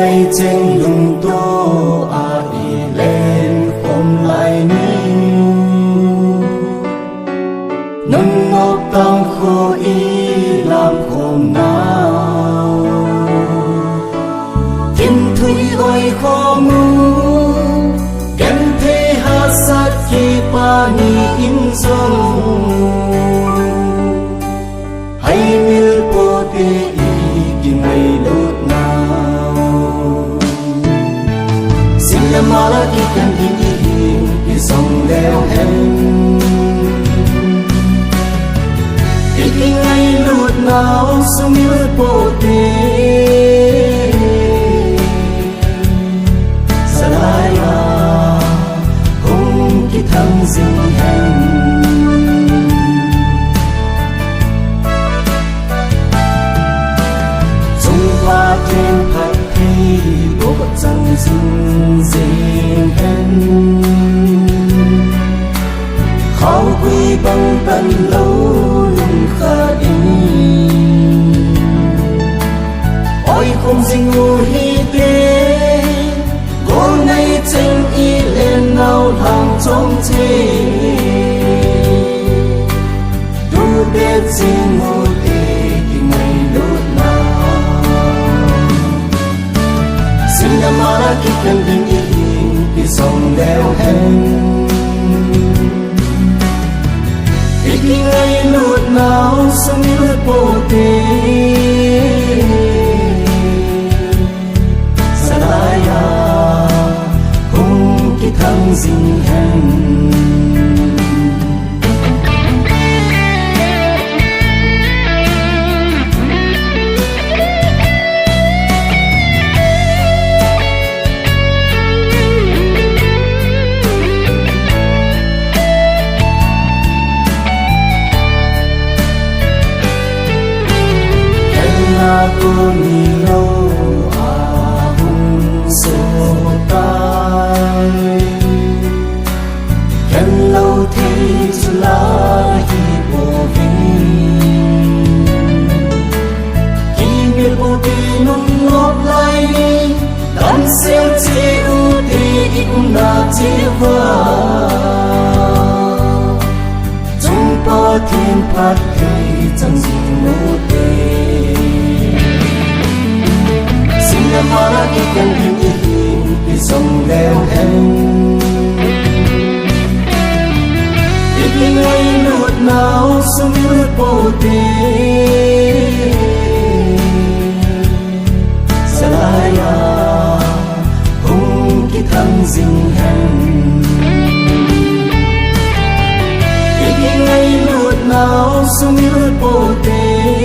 ngày trên lùng tô à đi lên không lại níu nâng ngọc tăng khô ý làm khôn nào thiên thủy ơi khó mưu kém thế hạ sát khi ba ni in dông hay mil po te ý ngày lút nào xin là mà là ý cần in ý sông đeo hem ý ngày lút nào sông mil po te salaya hùng kỳ thăng dinh hem trên thật thi bộ chẳng dừng dinh hen khao quy bằng tận lâu lùng khá ý ôi không dinh ngủ hi tê cô ngay tranh y lên nào thằng trong chê đủ biết gì ngủ tê thì ngày lút mà khi cần đến yên thì sông đeo hen khi ngày lút nào sông lướt bộ tê salaya hùng kỳ thăng dinh hen cô ni lâu à hùng sô tai khen lâu thì chú la hi bộ vi khi biết bộ vi nung ngọt lại đàn xeo chi u thì ít na chi va chúng ta thiên phát cây chẳng gì nô tê mà là khi cần đến yên thì sông đeo hen khi ngày lút nào sông lướt bộ tê salaya hùng kỳ thăng dinh hen khi ngày lút nào sông lướt bộ tê